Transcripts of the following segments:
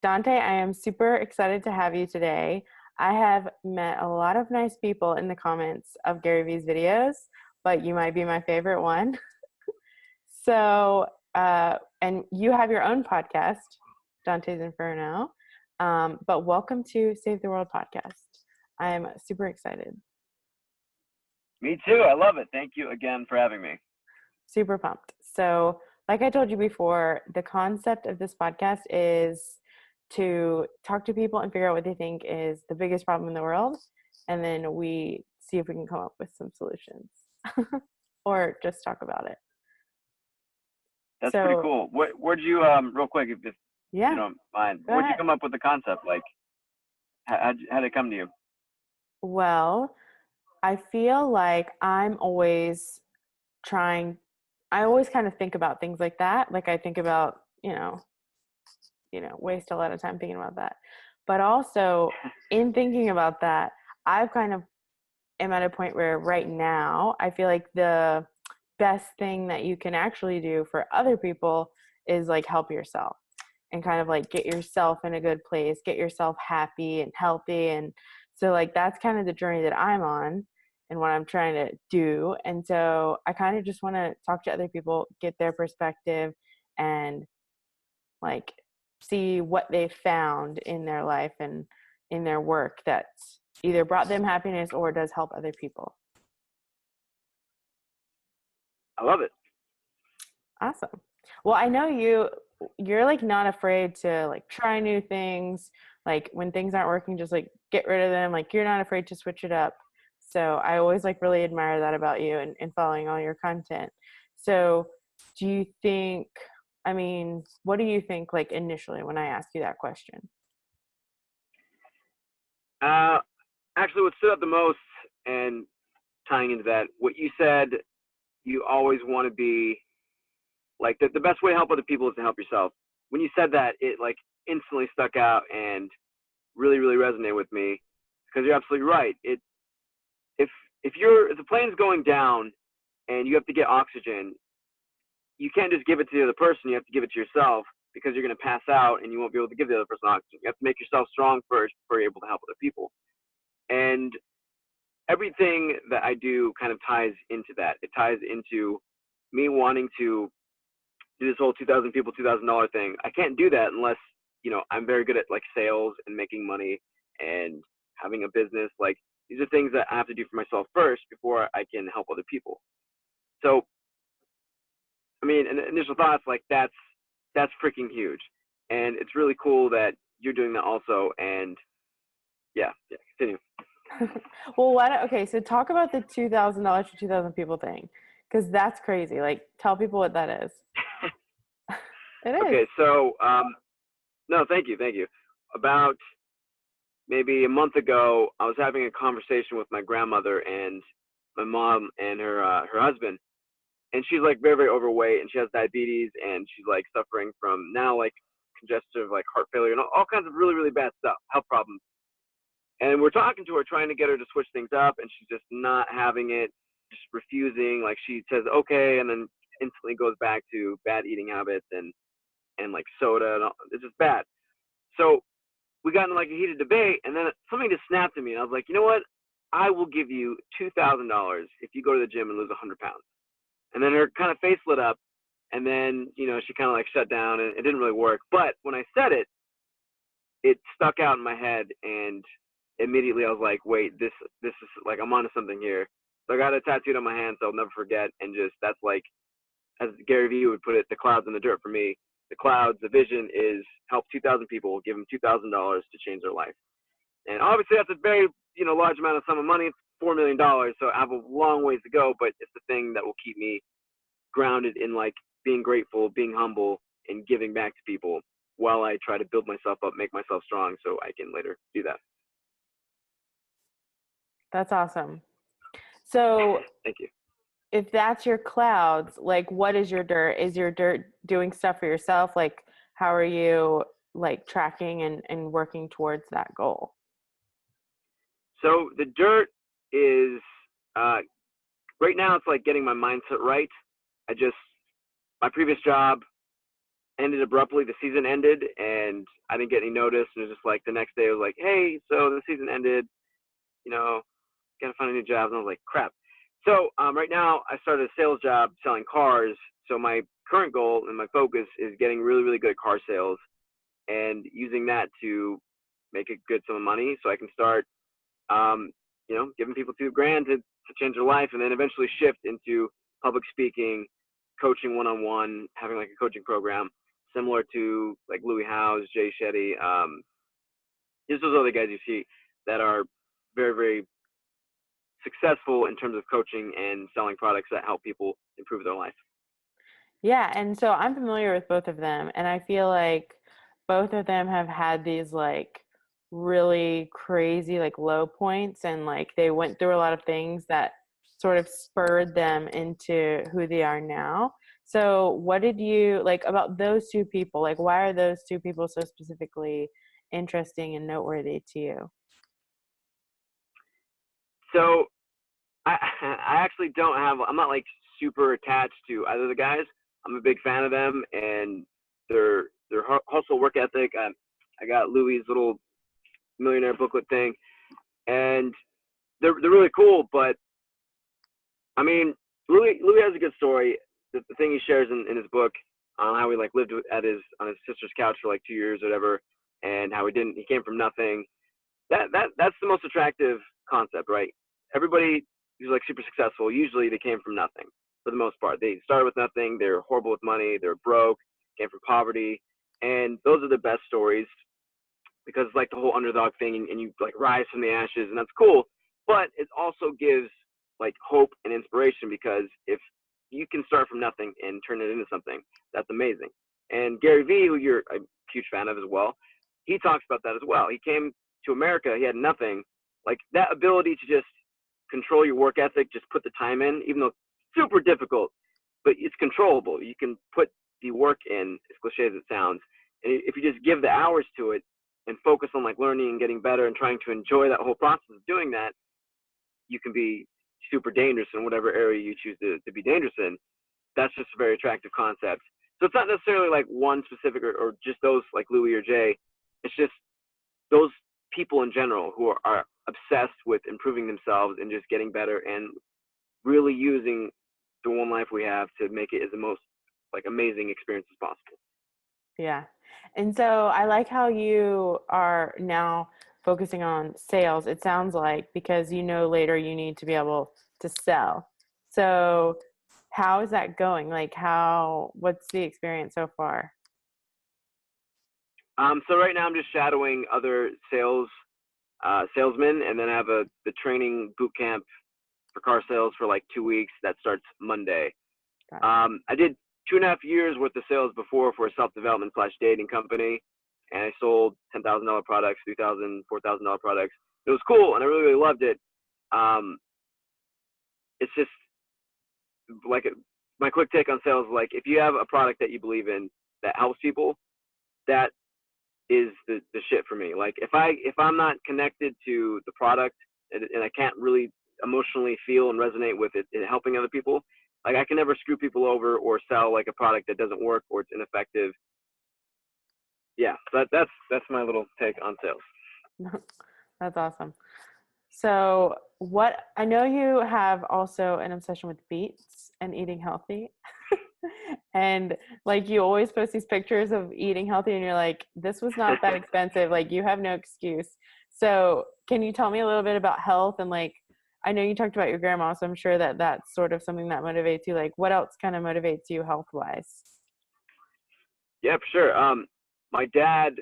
Dante, I am super excited to have you today. I have met a lot of nice people in the comments of Gary Vee's videos, but you might be my favorite one. So, and you have your own podcast, Dante's Inferno. But welcome to Save the World podcast. I'm super excited. Me too. I love it. Thank you again for having me. Super pumped. So, like I told you before, the concept of this podcast is to talk to people and figure out what they think is the biggest problem in the world. And then we see if we can come up with some solutions or just talk about it. That's pretty cool. Where'd you, real quick, if you don't mind, where'd you come up with the concept? Like, how'd it come to you? Well, I feel like I always kind of think about things like that. Like I think about, waste a lot of time thinking about that. But also in thinking about that, I've kind of am at a point where right now I feel like the best thing that you can actually do for other people is like help yourself and kind of like get yourself in a good place, get yourself happy and healthy. And so like that's kind of the journey that I'm on and what I'm trying to do. And so I kind of just want to talk to other people, get their perspective and like see what they found in their life and in their work that's either brought them happiness or does help other people. I love it. Awesome. Well, I know you're like not afraid to like try new things. Like when things aren't working, just like get rid of them. Like you're not afraid to switch it up. So I always like really admire that about you and following all your content. So do you think, what do you think like initially when I asked you that question? Actually what stood out the most and tying into that, what you said, you always want to be like the best way to help other people is to help yourself. When you said that, it like instantly stuck out and really, really resonated with me because you're absolutely right. If the plane's going down and you have to get oxygen, you can't just give it to the other person. You have to give it to yourself because you're going to pass out and you won't be able to give the other person oxygen. You have to make yourself strong first before you're able to help other people. And everything that I do kind of ties into that. It ties into me wanting to do this whole 2,000 people, $2,000 thing. I can't do that unless, I'm very good at like sales and making money and having a business. Like these are things that I have to do for myself first before I can help other people. So, initial thoughts like that's freaking huge. And it's really cool that you're doing that also. And yeah, continue. Well, so talk about the $2,000 for 2,000 people thing, because that's crazy. Like, tell people what that is. It is. Okay, so no, thank you. About maybe a month ago, I was having a conversation with my grandmother and my mom and her husband, and she's like very, very overweight, and she has diabetes, and she's like suffering from now like congestive like heart failure and all kinds of really, really bad stuff, health problems. And we're talking to her, trying to get her to switch things up, and she's just not having it, just refusing. Like she says, okay, and then instantly goes back to bad eating habits and like soda and all. It's just bad. So we got in like a heated debate, and then something just snapped at me, and I was like, you know what? I will give you $2,000 if you go to the gym and lose 100 pounds. And then her kind of face lit up, and then she kind of like shut down, and it didn't really work. But when I said it, it stuck out in my head, and immediately I was like, wait, this is like, I'm onto something here. So I got it tattooed on my hand so I'll never forget. And just, that's like, as Gary Vee would put it, the clouds in the dirt for me. The clouds, the vision is help 2,000 people, give them $2,000 to change their life. And obviously that's a very, large amount of sum of money. It's $4 million. So I have a long ways to go, but it's the thing that will keep me grounded in like being grateful, being humble, and giving back to people while I try to build myself up, make myself strong so I can later do that. That's awesome. So thank you. If that's your clouds, like what is your dirt? Is your dirt doing stuff for yourself? Like how are you like tracking and working towards that goal? So the dirt is right now it's like getting my mindset right. My previous job, ended abruptly. The season ended, and I didn't get any notice. And it was just like the next day, it was like, hey, so the season ended. You know, gotta find a new job. And I was like, crap. So right now, I started a sales job selling cars. So my current goal and my focus is getting really, really good at car sales and using that to make a good sum of money, so I can start, giving people $2,000 to change their life, and then eventually shift into public speaking, coaching one-on-one, having like a coaching program similar to like Louis Howe's, Jay Shetty, just those other guys you see that are very, very successful in terms of coaching and selling products that help people improve their life. Yeah, and so I'm familiar with both of them, and I feel like both of them have had these like really crazy like low points, and like they went through a lot of things that sort of spurred them into who they are now. So what did you like about those two people? Like, why are those two people so specifically interesting and noteworthy to you? So I actually don't have. I'm not like super attached to either of the guys. I'm a big fan of them and their hustle work ethic. I got Louis' little millionaire booklet thing, and they're really cool. But I mean, Louis has a good story. The thing he shares in his book on how he like lived on his sister's couch for like 2 years or whatever, and how he came from nothing. That's the most attractive concept, right? Everybody who's like super successful, usually they came from nothing for the most part. They started with nothing. They're horrible with money. They're broke. Came from poverty, and those are the best stories because it's like the whole underdog thing, and you like rise from the ashes, and that's cool. But it also gives like hope and inspiration because if you can start from nothing and turn it into something, that's amazing. And Gary Vee, who you're a huge fan of as well, he talks about that as well. He came to America, he had nothing. Like that ability to just control your work ethic, just put the time in, even though it's super difficult, but it's controllable. You can put the work in, as cliche as it sounds. And if you just give the hours to it and focus on like learning and getting better and trying to enjoy that whole process of doing that, you can be super dangerous in whatever area you choose to be dangerous in. That's just a very attractive concept. So it's not necessarily like one specific or just those like Louis or Jay. It's just those people in general who are obsessed with improving themselves and just getting better and really using the one life we have to make it as the most like amazing experience as possible. Yeah. And so I like how you are now focusing on sales, it sounds like, because you know later you need to be able to sell. So how is that going? Like what's the experience so far? So right now I'm just shadowing other salesmen, and then I have the training boot camp for car sales for like 2 weeks that starts Monday. I did 2.5 years worth of sales before for a self-development / dating company, and I sold $10,000 products, $3,000, $4,000 products. It was cool, and I really, really loved it. It's just like my quick take on sales, like if you have a product that you believe in that helps people, that is the shit for me. Like if I'm not connected to the product and I can't really emotionally feel and resonate with it in helping other people, like I can never screw people over or sell like a product that doesn't work or it's ineffective. Yeah, that's my little take on sales. That's awesome. So I know you have also an obsession with beets and eating healthy. And like you always post these pictures of eating healthy and you're like, this was not that expensive. Like you have no excuse. So can you tell me a little bit about health? And like, I know you talked about your grandma, so I'm sure that that's sort of something that motivates you. Like what else kind of motivates you health wise? Yeah, for sure. My dad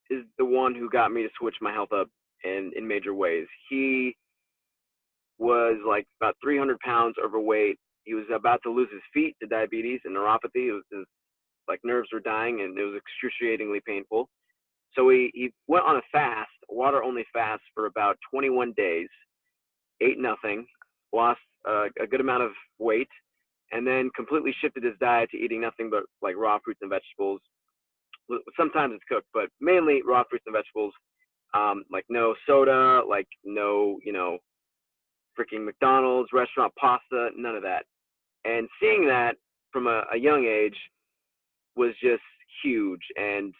is the one who got me to switch my health up in major ways. He was like about 300 pounds overweight. He was about to lose his feet to diabetes and neuropathy. His like nerves were dying and it was excruciatingly painful. So he went on a fast, water only fast for about 21 days, ate nothing, lost a good amount of weight, and then completely shifted his diet to eating nothing but like raw fruits and vegetables. Sometimes it's cooked, but mainly raw fruits and vegetables. Like no soda, like no, freaking McDonald's restaurant pasta, none of that. And seeing that from a young age was just huge. And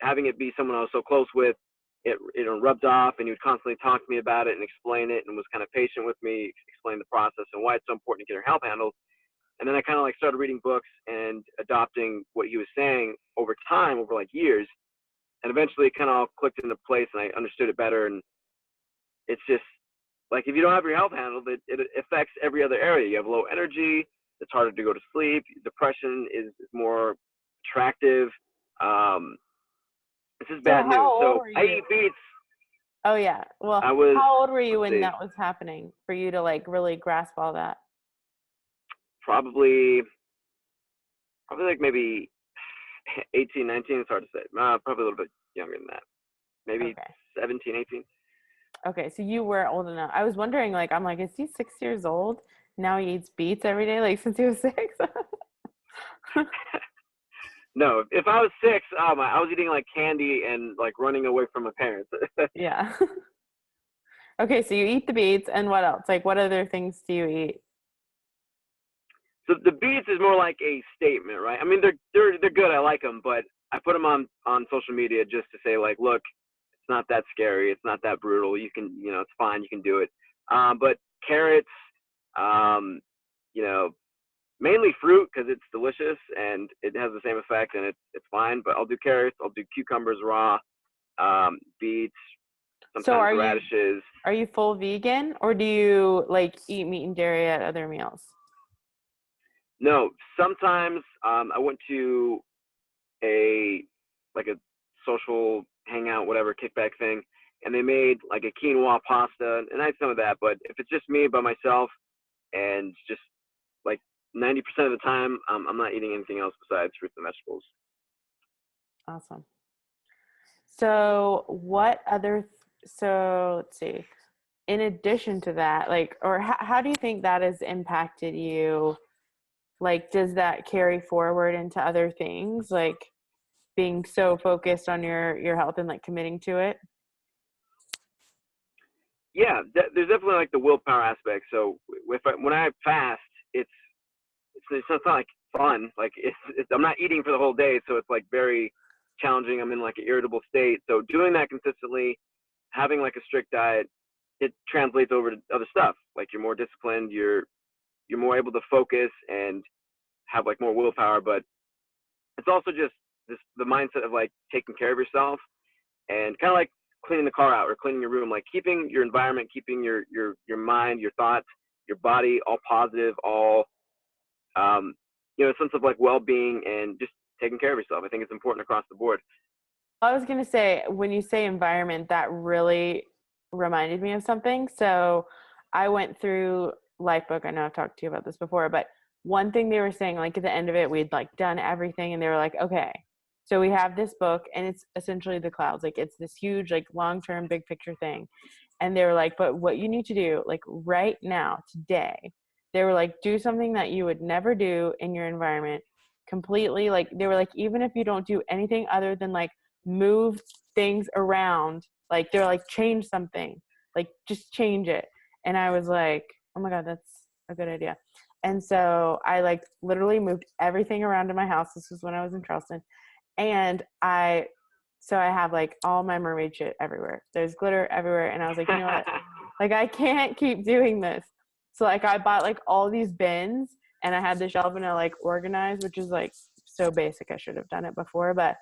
having it be someone I was so close with, it rubbed off, and he would constantly talk to me about it and explain it, and was kind of patient with me, explain the process and why it's so important to get your help handled. And then I kind of like started reading books and adopting what he was saying over time, over like years. And eventually it kind of all clicked into place, and I understood it better. And it's just like, if you don't have your health handled, it affects every other area. You have low energy. It's harder to go to sleep. Depression is more attractive. This is So bad news. how old So were I you? eat beets. Oh yeah. Well, I was, how old were you let's when see, that was happening for you to like really grasp all that? probably like maybe 18, 19. It's hard to say. Probably a little bit younger than that. Maybe Okay. 17, 18. Okay, so you were old enough. I was wondering, like, I'm like, is he 6 years old? Now he eats beets every day, like since he was 6? No, if I was 6, I was eating like candy and like running away from my parents. Yeah. Okay, so you eat the beets, and what else? Like, what other things do you eat? So the beets is more like a statement, right? I mean, they're good. I like them, but I put them on social media just to say, like, look, it's not that scary. It's not that brutal. You can, it's fine. You can do it. But carrots, um, you know, mainly fruit, because it's delicious and it has the same effect, and it's fine. But I'll do carrots. I'll do cucumbers raw, beets, So sometimes radishes. are you full vegan, or do you like eat meat and dairy at other meals? No, sometimes I went to a a social hangout, whatever, kickback thing, and they made like a quinoa pasta, and I had some of that. But if it's just me by myself, and just like 90% of the time, I'm not eating anything else besides fruits and vegetables. Awesome. So what other, so let's see, in addition to that, like, or how do you think that has impacted you? Like, does that carry forward into other things, like being so focused on your health and like committing to it? Yeah, there's definitely like the willpower aspect. So when I fast, it's not like fun. Like I'm not eating for the whole day, so it's like very challenging. I'm in like an irritable state. So doing that consistently, having like a strict diet, it translates over to other stuff. Like you're more disciplined, you're more able to focus and have like more willpower. But it's also just the mindset of like taking care of yourself, and kind of like cleaning the car out or cleaning your room, like keeping your environment, keeping your mind, your thoughts, your body all positive, all a sense of like well-being, and just taking care of yourself. I think it's important across the board. I was going to say, when you say environment, that really reminded me of something. So I went through Lifebook. I know I've talked to you about this before, but one thing they were saying, like at the end of it, we'd like done everything, and they were like, okay, so we have this book, and it's essentially the clouds. Like it's this huge, like long-term big picture thing. And they were like, but what you need to do, like right now, today, they were like, do something that you would never do in your environment completely. Like they were like, even if you don't do anything other than like move things around, like they're like, change something, like just change it. And I was like, oh my God, that's a good idea. And so I like literally moved everything around in my house. This was when I was in Charleston. And I have like all my mermaid shit everywhere. There's glitter everywhere. And I was like, you know what? Like I can't keep doing this. So like I bought like all these bins, and I had the shelf and I like organized, which is like so basic. I should have done it before, but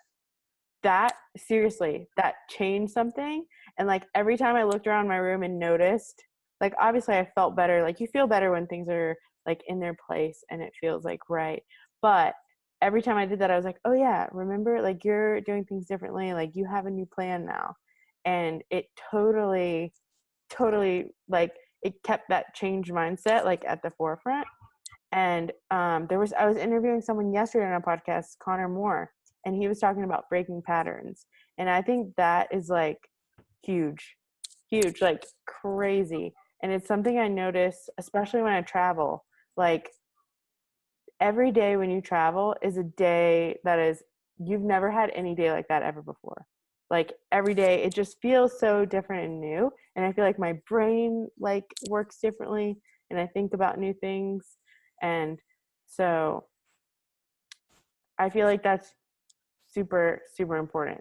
that seriously, that changed something. And like every time I looked around my room and noticed, like obviously I felt better. Like you feel better when things are like in their place and it feels like right. But every time I did that, I was like, oh yeah, remember, like you're doing things differently. Like you have a new plan now. And it totally like it kept that change mindset like at the forefront. And I was interviewing someone yesterday on a podcast, Connor Moore, and he was talking about breaking patterns. And I think that is like huge, like crazy. And it's something I notice, especially when I travel. Like every day when you travel is a day that is, you've never had any day like that ever before. Like every day it just feels so different and new. And I feel like my brain like works differently, and I think about new things. And so I feel like that's super, super important.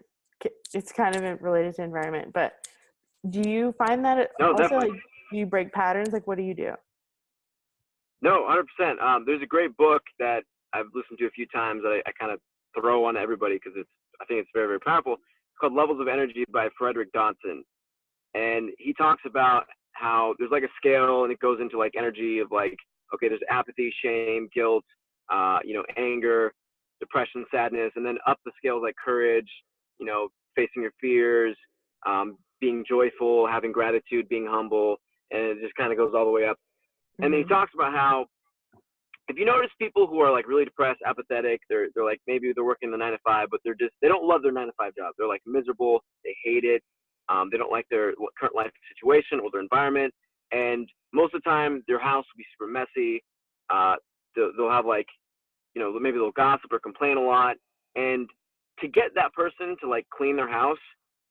It's kind of related to environment, but do you find that it No, also, definitely. like, do you break patterns? Like, what do you do? No, 100%. There's a great book that I've listened to a few times that I kind of throw on everybody because I think it's very, very powerful. It's called Levels of Energy by Frederick Dodson. And he talks about how there's like a scale and it goes into like energy of like, okay, there's apathy, shame, guilt, anger, depression, sadness, and then up the scale like courage, facing your fears, being joyful, having gratitude, being humble, and it just kind of goes all the way up. And then he Mm-hmm. talks about how if you notice people who are like really depressed, apathetic, they're like maybe they're working the 9 to 5, but they don't love their 9 to 5 job. They're like miserable, they hate it, they don't like their current life situation or their environment, and most of the time their house will be super messy. They'll have like maybe they'll gossip or complain a lot, and to get that person to like clean their house,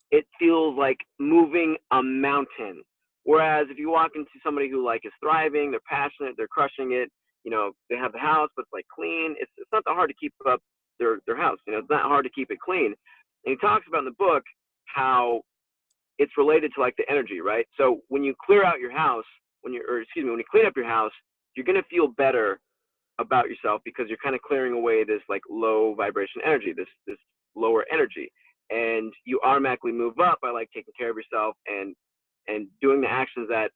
it feels like moving a mountain. Whereas if you walk into somebody who like is thriving, they're passionate, they're crushing it, they have the house, but it's like clean. It's not that hard to keep up their house. It's not hard to keep it clean. And he talks about in the book how it's related to like the energy, right? So when you clear out your house, when you clean up your house, you're gonna feel better about yourself because you're kind of clearing away this like low vibration energy, this lower energy, and you automatically move up by like taking care of yourself and doing the actions that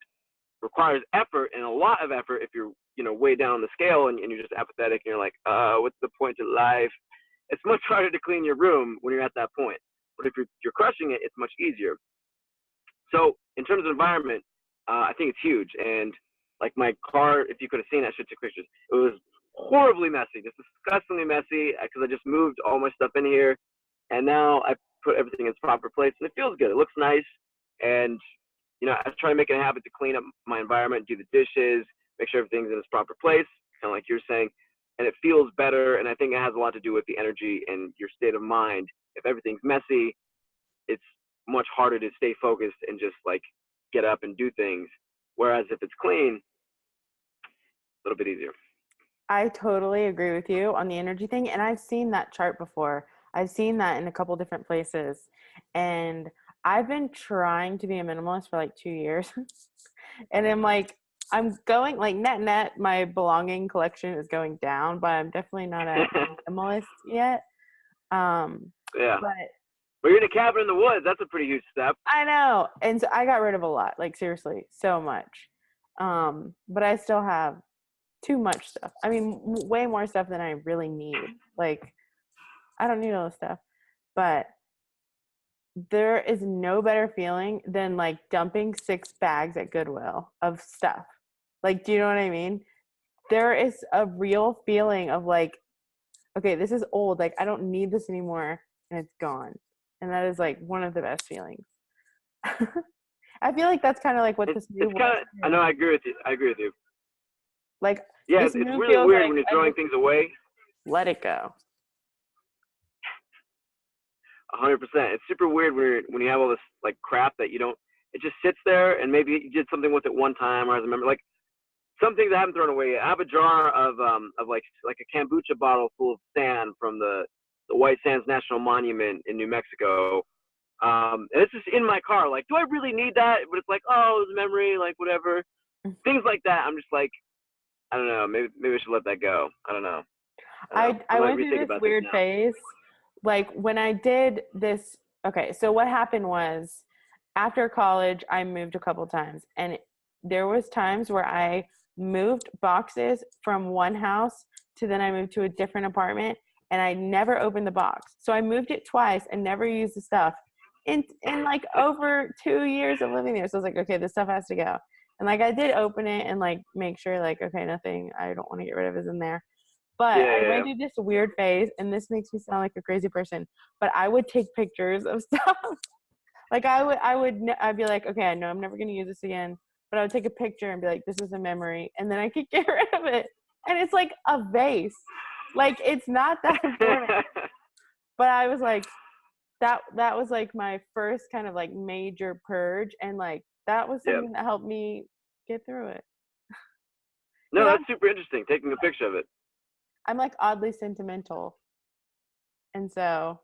requires effort and a lot of effort if you're way down the scale and you're just apathetic and you're like what's the point of life. It's much harder to clean your room when you're at that point, but if you're crushing it, it's much easier. So in terms of environment, I think it's huge. And like my car, if you could have seen it, I should take pictures. It was horribly messy, just disgustingly messy because I just moved all my stuff in here, and now I put everything in its proper place, and it feels good. It looks nice, and I try to make it a habit to clean up my environment, do the dishes, make sure everything's in its proper place, kind of like you're saying, and it feels better. And I think it has a lot to do with the energy and your state of mind. If everything's messy, it's much harder to stay focused and just like get up and do things. Whereas if it's clean, a little bit easier. I totally agree with you on the energy thing. And I've seen that chart before. I've seen that in a couple different places. And I've been trying to be a minimalist for like 2 years. And I'm going like net, my belonging collection is going down, but I'm definitely not a minimalist yet. Yeah. But Well, you're in a cabin in the woods. That's a pretty huge step. I know. And so I got rid of a lot, like seriously, so much. But I still have too much stuff. I mean, way more stuff than I really need. Like, I don't need all this stuff. But there is no better feeling than like dumping 6 bags at Goodwill of stuff. Like, do you know what I mean? There is a real feeling of like, okay, this is old. Like, I don't need this anymore. And it's gone. And that is like one of the best feelings. I feel like that's kind of like what this move It's kind was. of, I know, I agree with you. Like, Yeah, this it's move really feels weird like when you're I throwing just things away. let it go. 100%. It's super weird when you have all this like crap that you don't. It just sits there, and maybe you did something with it one time, or as a member. Like some things I haven't thrown away yet. I have a jar of like a kombucha bottle full of sand from the White Sands National Monument in New Mexico. And it's just in my car. Like, do I really need that? But it's like, oh, it's a memory, like whatever. Things like that. I'm just like, I don't know. Maybe I should let that go. I don't know. I might went through rethink this about things weird now. phase. Like when I did this, okay, so what happened was after college, I moved a couple times, and there was times where I moved boxes from one house to then I moved to a different apartment, and I never opened the box. So I moved it twice and never used the stuff in like over 2 years of living there. So I was like, okay, this stuff has to go. And like I did open it and like make sure like, okay, nothing I don't want to get rid of is in there. But I Yeah. went through this weird phase, and this makes me sound like a crazy person, but I would take pictures of stuff. Like I'd be like, okay, I know I'm never going to use this again, but I would take a picture and be like, this is a memory. And then I could get rid of it. And it's like a vase. Like it's not that important. But I was like, that was like my first kind of like major purge. And like, that was Yeah. something that helped me get through it. No, that's super interesting. Taking a picture of it. I'm like oddly sentimental. And so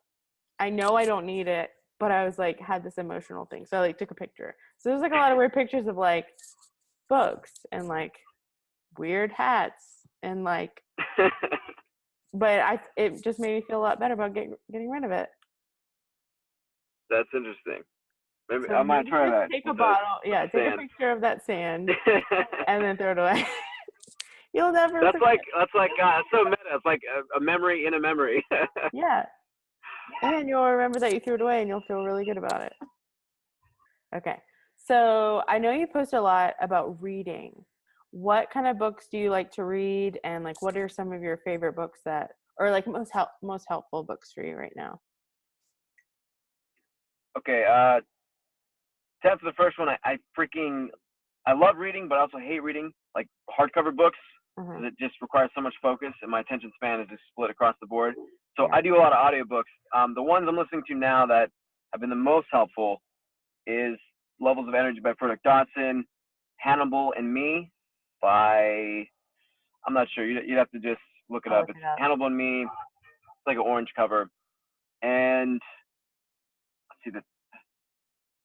I know I don't need it, but I was like, had this emotional thing. So I like took a picture. So there's like a lot of weird pictures of like books and like weird hats and like, but it just made me feel a lot better about getting rid of it. That's interesting. Maybe So I might maybe try just that take a with the bottle. Yeah, take a sand. picture of that sand and then throw it away. You'll never That's forget. like God, it's so meta. It's like a memory in a memory. Yeah. And you'll remember that you threw it away and you'll feel really good about it. Okay. So I know you post a lot about reading. What kind of books do you like to read, and like what are some of your favorite books that, or like most helpful books for you right now? Okay, to answer the first one, I love reading, but I also hate reading like hardcover books Uh-huh. because it just requires so much focus, and my attention span is just split across the board. So Yeah. I do a lot of audiobooks. The ones I'm listening to now that have been the most helpful is Levels of Energy by Frederick Dodson, Hannibal and Me by, I'm not sure. You'd have to just look it I'll up. look It's it up. Hannibal and Me. It's like an orange cover. And let's see, the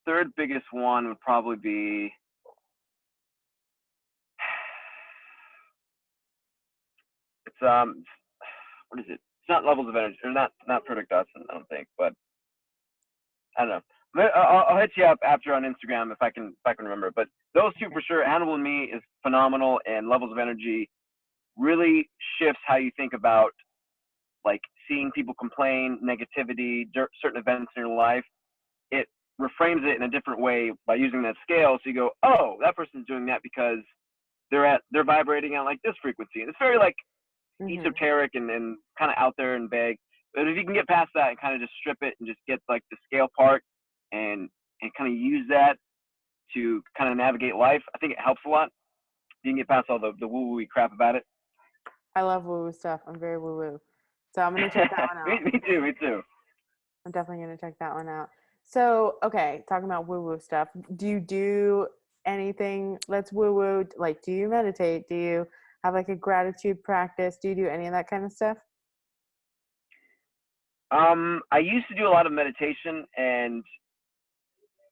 third biggest one would probably be, it's what is it? It's not Levels of Energy, or not Frederick Dodson, I don't think, but I don't know. I'll hit you up after on Instagram if I can remember. But those two for sure. Hannibal and Me is phenomenal, and Levels of Energy really shifts how you think about like seeing people complain, negativity, certain events in your life. It reframes it in a different way by using that scale. So you go, oh, that person's doing that because they're vibrating at like this frequency. And it's very like Mm-hmm. esoteric and kind of out there and vague. But if you can get past that and kind of just strip it and just get like the scale part and kind of use that to kind of navigate life, I think it helps a lot. You can get past all the woo woo crap about it. I love woo woo stuff. I'm very woo woo. So I'm gonna check that one out. Me too. Me too. I'm definitely gonna check that one out. So, okay, talking about woo woo stuff. Do you do anything that's woo woo? Like, do you meditate? Do you have like a gratitude practice? Do you do any of that kind of stuff? I used to do a lot of meditation and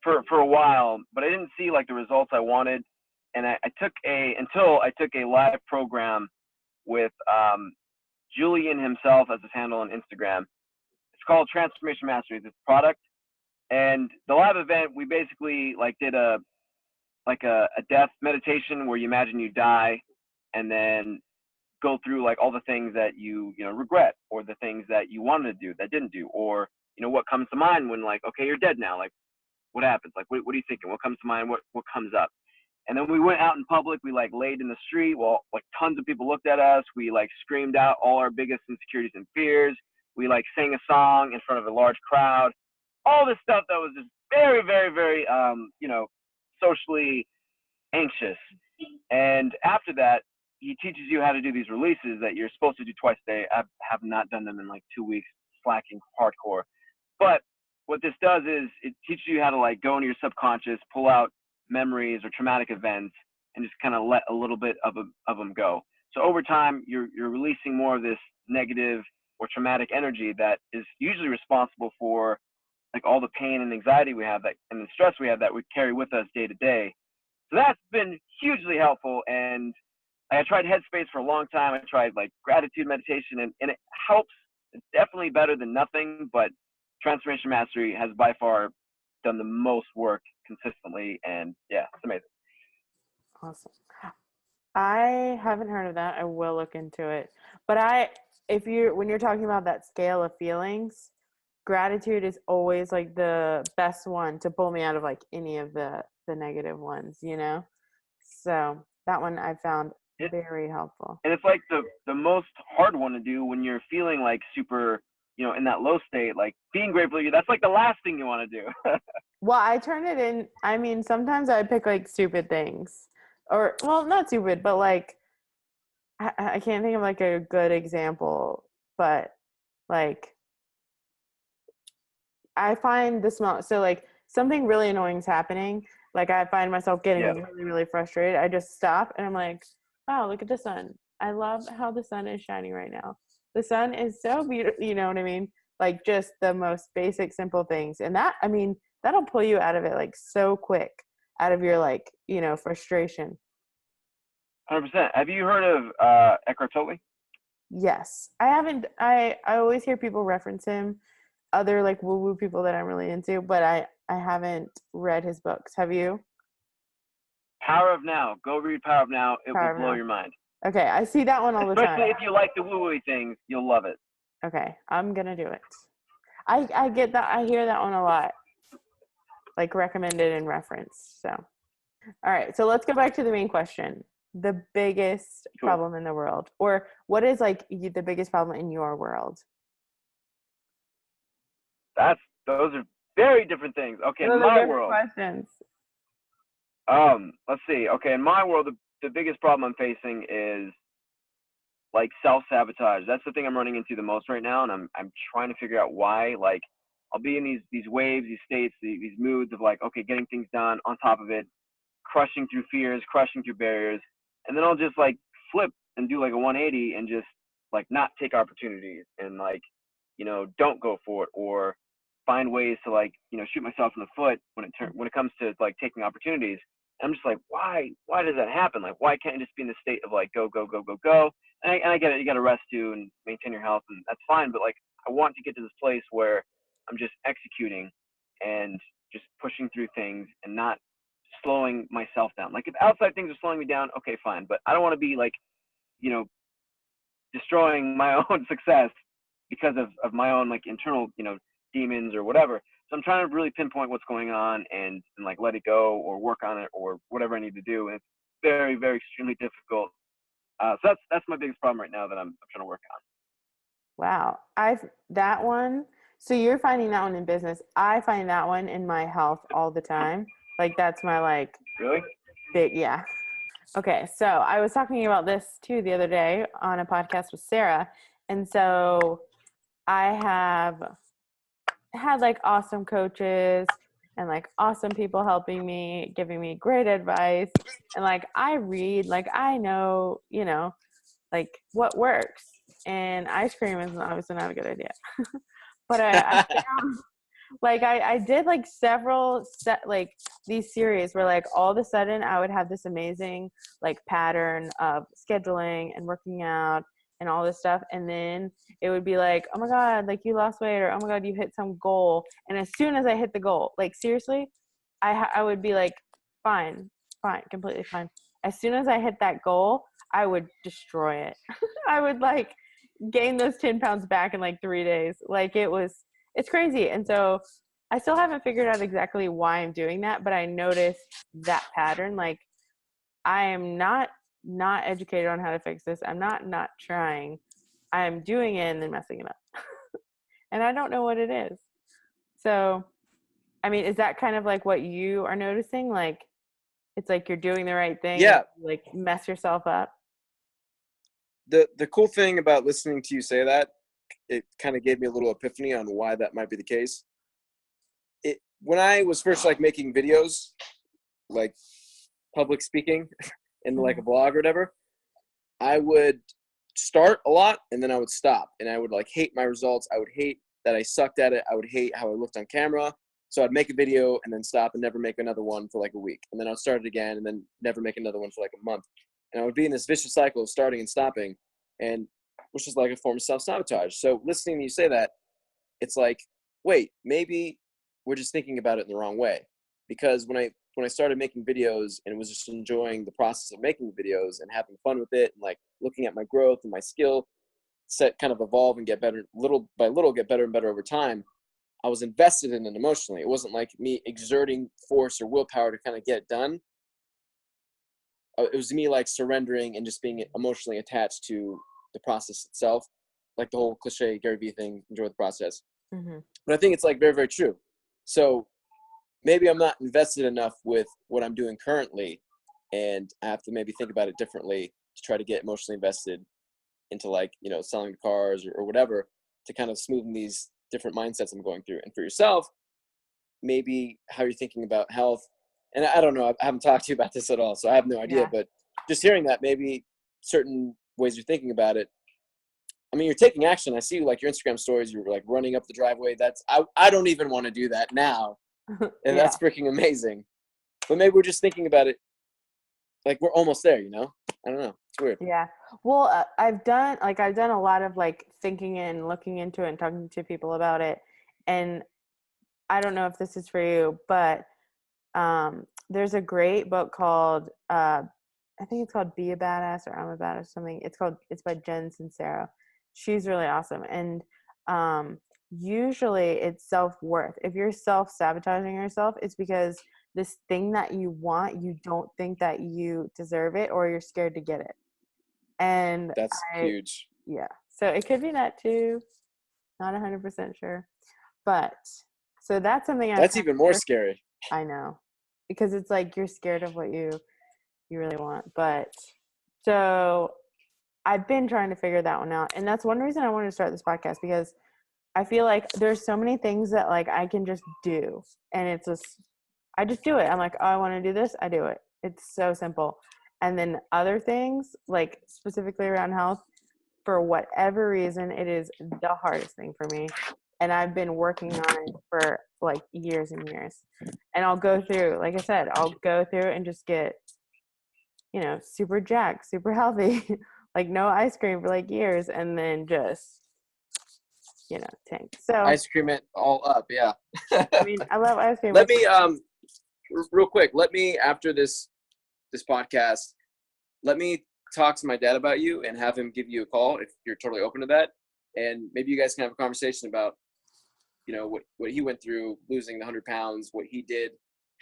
for a while, but I didn't see like the results I wanted. And I took a live program with Julian himself as his handle on Instagram. It's called Transformation Mastery. It's a product, and the live event we basically like did a death meditation where you imagine you die, and then go through like all the things that you know regret, or the things that you wanted to do that didn't do, or what comes to mind when like, okay, you're dead now, like what happens, like what are you thinking, what comes to mind, what comes up. And then we went out in public, we like laid in the street, well, like tons of people looked at us, we like screamed out all our biggest insecurities and fears, we like sang a song in front of a large crowd, all this stuff that was just very very very socially anxious. And after that, he teaches you how to do these releases that you're supposed to do twice a day. I have not done them in like 2 weeks, slacking hardcore. But what this does is it teaches you how to like go into your subconscious, pull out memories or traumatic events, and just kind of let a little bit of them go. So over time, you're releasing more of this negative or traumatic energy that is usually responsible for like all the pain and anxiety we have, that and the stress we have that we carry with us day to day. So that's been hugely helpful. And I tried Headspace for a long time. I tried like gratitude meditation, and it helps. It's definitely better than nothing, but Transformation Mastery has by far done the most work consistently. And yeah, it's amazing. Awesome. I haven't heard of that. I will look into it. But when you're talking about that scale of feelings, gratitude is always like the best one to pull me out of like any of the negative ones, you know? So that one I found It, very helpful. and it's like the most hard one to do when you're feeling like super, in that low state, like being grateful. That's like the last thing you want to do. Well, I turn it in. I mean, sometimes I pick like stupid things, or well, not stupid, but like I can't think of like a good example, but like I find the small. So like something really annoying is happening. Like I find myself getting Yeah. really, really frustrated. I just stop and I'm like, wow, look at the sun. I love how the sun is shining right now. The sun is so beautiful. You know what I mean? like just the most basic, simple things. And that, I mean, that'll pull you out of it like so quick, out of your like, you know, frustration. 100%. Have you heard of Eckhart Tolle? Yes. I haven't, I always hear people reference him, other like woo woo people that I'm really into, but I haven't read his books. Have you? Power of Now. Go read Power of Now. It will Power of blow Now. your mind. Okay. I see that one all the time. Especially if you like the woo-woo things, you'll love it. Okay. I'm going to do it. I get that. I hear that one a lot, like recommended and referenced. So, all right. So let's go back to the main question. The biggest Cool. problem in the world, or what is like the biggest problem in your world? Those are very different things. Okay, Those in are my different world, questions. let's see. Okay, in my world, the biggest problem I'm facing is like self-sabotage. That's the thing I'm running into the most right now, and I'm trying to figure out why. Like, I'll be in these waves, these states, these moods of like, okay, getting things done, on top of it, crushing through fears, crushing through barriers, and then I'll just like flip and do like a 180 and just like not take opportunities and like, don't go for it, or find ways to like, shoot myself in the foot when it comes to like taking opportunities. And I'm just like, why does that happen? Like, why can't I just be in the state of like go go go go go? And I get it, you got to rest too and maintain your health, and that's fine. But like, I want to get to this place where I'm just executing and just pushing through things and not slowing myself down. Like, if outside things are slowing me down, okay, fine. But I don't want to be like, you know, destroying my own success because of my own like internal, demons or whatever. So I'm trying to really pinpoint what's going on and like let it go or work on it or whatever I need to do. And it's very, very extremely difficult. So that's my biggest problem right now that I'm trying to work on. Wow. That one. So you're finding that one in business. I find that one in my health all the time. Like that's my like Really? big, yeah. Okay. So I was talking about this too the other day on a podcast with Sarah. And so I have had like awesome coaches and like awesome people helping me, giving me great advice. And like I read, like I know, like what works. And ice cream is obviously not a good idea. But I found like I did like several like these series where like all of a sudden I would have this amazing like pattern of scheduling and working out and all this stuff, and then it would be like, oh my god, like you lost weight, or oh my god, you hit some goal, and as soon as I hit the goal, like seriously, I would be like fine, completely fine. As soon as I hit that goal, I would destroy it. I would like gain those 10 pounds back in like 3 days. Like it's crazy. And so I still haven't figured out exactly why I'm doing that, but I noticed that pattern. Like I am not educated on how to fix this. I'm not trying. I'm doing it and then messing it up. And I don't know what it is. So, I mean, is that kind of like what you are noticing? Like it's like you're doing the right thing, Yeah. like mess yourself up. The cool thing about listening to you say that, it kind of gave me a little epiphany on why that might be the case. When I was first like making videos, like public speaking in like a blog or whatever, I would start a lot and then I would stop, and I would like hate my results. I would hate that I sucked at it. I would hate how I looked on camera. So I'd make a video and then stop and never make another one for like a week. And then I'd start it again and then never make another one for like a month. And I would be in this vicious cycle of starting and stopping, and which is like a form of self-sabotage. So listening to you say that, it's like, wait, maybe we're just thinking about it in the wrong way. Because when I started making videos and was just enjoying the process of making the videos and having fun with it and like looking at my growth and my skill set kind of evolve and get better little by little, get better and better over time, I was invested in it emotionally. It wasn't like me exerting force or willpower to kind of get it done. It was me like surrendering and just being emotionally attached to the process itself. Like the whole cliche Gary Vee thing, enjoy the process. Mm-hmm. But I think it's like very, very true. So maybe I'm not invested enough with what I'm doing currently, and I have to maybe think about it differently to try to get emotionally invested into like, selling cars or whatever, to kind of smoothen these different mindsets I'm going through. And for yourself, maybe how you're thinking about health. And I don't know, I haven't talked to you about this at all, so I have no idea, but just hearing that, maybe certain ways you're thinking about it I mean, you're taking action. I see like your Instagram stories. You're like running up the driveway. I don't even want to do that now. And Yeah. that's freaking amazing. But maybe we're just thinking about it. Like we're almost there, you know? I don't know. It's weird. Yeah. Well, I've done a lot of like thinking and looking into it and talking to people about it. And I don't know if this is for you, but there's a great book called I think it's called Be a Badass or I'm a Badass or something. It's by Jen Sincero. She's really awesome. And usually it's self-worth. If you're self-sabotaging yourself, it's because this thing that you want, you don't think that you deserve it, or you're scared to get it. And That's huge. Yeah. So it could be that too. Not 100% sure. But so that's something That's even more scary. I know. Because it's like you're scared of what you really want. But so I've been trying to figure that one out. And that's one reason I wanted to start this podcast, because I feel like there's so many things that like I can just do. And it's just, I just do it. I'm like, oh, I want to do this. I do it. It's so simple. And then other things, like specifically around health, for whatever reason, it is the hardest thing for me. And I've been working on it for like years and years. And I'll go through, like I said, I'll go through and just get, you know, super jacked, super healthy, like no ice cream for like years, and then just, you know, tank. So Ice cream it all up, yeah. I mean, I love ice cream. Let me real quick, after this podcast, let me talk to my dad about you and have him give you a call if you're totally open to that. And maybe you guys can have a conversation about, you know, what he went through, losing the 100 pounds, what he did,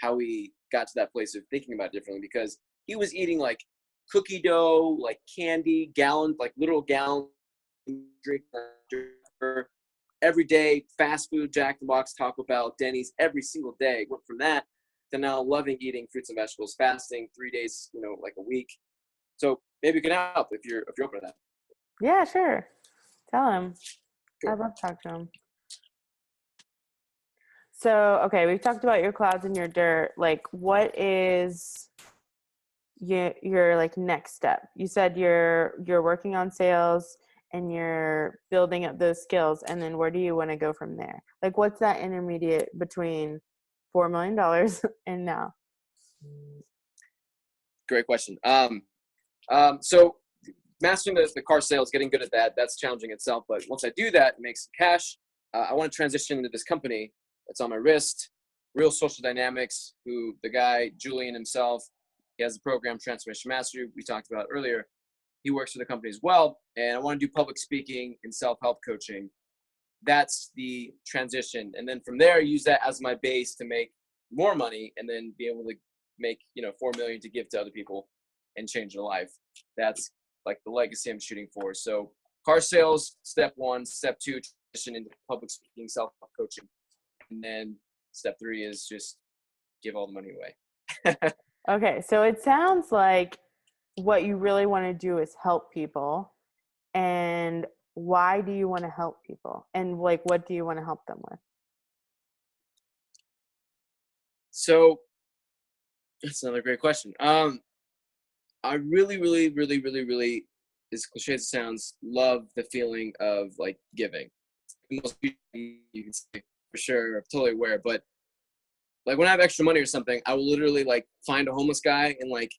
how he got to that place of thinking about it differently, because he was eating like cookie dough, like candy, literal gallons, drink every day, fast food, Jack in the Box, Taco Bell, Denny's, every single day. Went from that to now loving eating fruits and vegetables, fasting 3 days, you know, like a week. So maybe you can help if you're open to that. Yeah, sure. Tell him. Cool. I'd love to talk to him. So, okay, we've talked about your clouds and your dirt. Like, what is your like next step? You said you're working on sales and you're building up those skills, and then where do you want to go from there? Like, what's that intermediate between $4 million and now? Great question. So mastering the car sales, getting good at that's challenging itself. But once I do that, make some cash, I want to transition into this company that's on my wrist, Real Social Dynamics, who the guy, Julian himself, he has the program Transformation Mastery we talked about earlier. He works for the company as well. And I want to do public speaking and self-help coaching. That's the transition. And then from there, use that as my base to make more money and then be able to make, you know, 4 million to give to other people and change their life. That's like the legacy I'm shooting for. So car sales, step 1, step 2, transition into public speaking, self-help coaching. And then step 3 is just give all the money away. Okay, so it sounds like what you really want to do is help people. And why do you want to help people? And like, what do you want to help them with? So that's another great question. I really, really, really, really, really, as cliche as it sounds, love the feeling of like giving. Most people, you can say for sure, I'm totally aware, but like when I have extra money or something, I will literally like find a homeless guy and like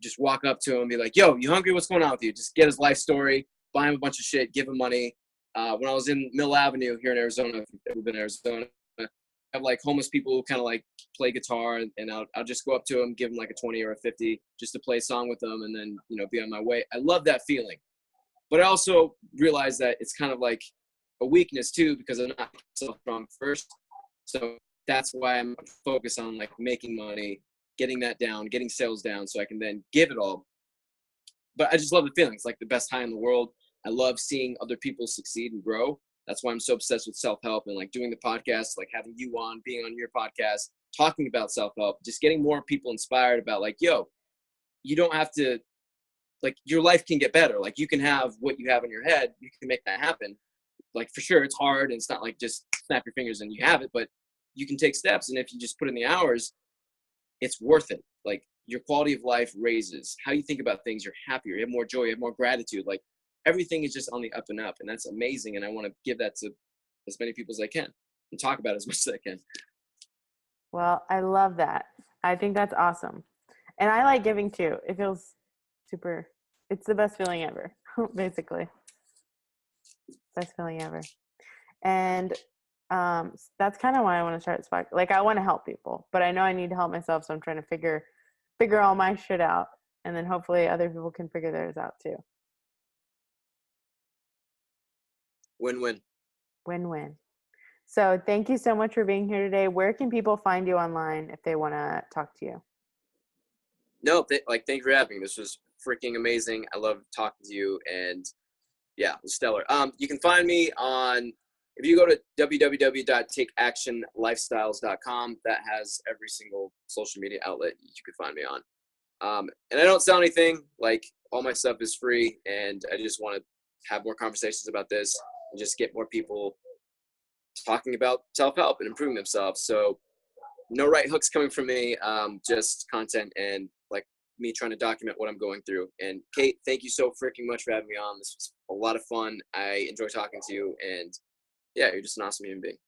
just walk up to him and be like, yo, you hungry? What's going on with you? Just get his life story, buy him a bunch of shit, give him money. When I was in Mill Avenue here in Arizona, if you've ever been in Arizona, I have like homeless people who kind of like play guitar, and I'll just go up to them, give them like a 20 or a 50 just to play a song with them, and then, you know, be on my way. I love that feeling. But I also realize that it's kind of like a weakness too, because I'm not so strong first. So that's why I'm focused on like making money, getting that down, getting sales down, so I can then give it all. But I just love the feeling. It's like the best high in the world. I love seeing other people succeed and grow. That's why I'm so obsessed with self-help and like doing the podcast, like having you on, being on your podcast, talking about self-help, just getting more people inspired about like, yo, you don't have to, like, your life can get better. Like, you can have what you have in your head. You can make that happen. Like, for sure, it's hard, and it's not like just snap your fingers and you have it, but you can take steps. And if you just put in the hours, it's worth it. Like, your quality of life raises. How you think about things, you're happier, you have more joy, you have more gratitude. Like, everything is just on the up and up, and that's amazing. And I want to give that to as many people as I can and talk about it as much as I can. Well, I love that. I think that's awesome. And I like giving too. It feels super, it's the best feeling ever, basically. Best feeling ever. And that's kind of why I want to start this podcast. Like, I want to help people, but I know I need to help myself. So I'm trying to figure all my shit out. And then hopefully other people can figure theirs out too. Win-win. Win-win. So thank you so much for being here today. Where can people find you online if they want to talk to you? No, thank you for having me. This was freaking amazing. I love talking to you, and yeah, it was stellar. You can find me on, if you go to www.takeactionlifestyles.com, that has every single social media outlet you could find me on. And I don't sell anything. Like, all my stuff is free, and I just want to have more conversations about this and just get more people talking about self-help and improving themselves. So no right hooks coming from me, just content and like me trying to document what I'm going through. And Kate, thank you so freaking much for having me on. This was a lot of fun. I enjoy talking to you, and yeah, you're just an awesome human being.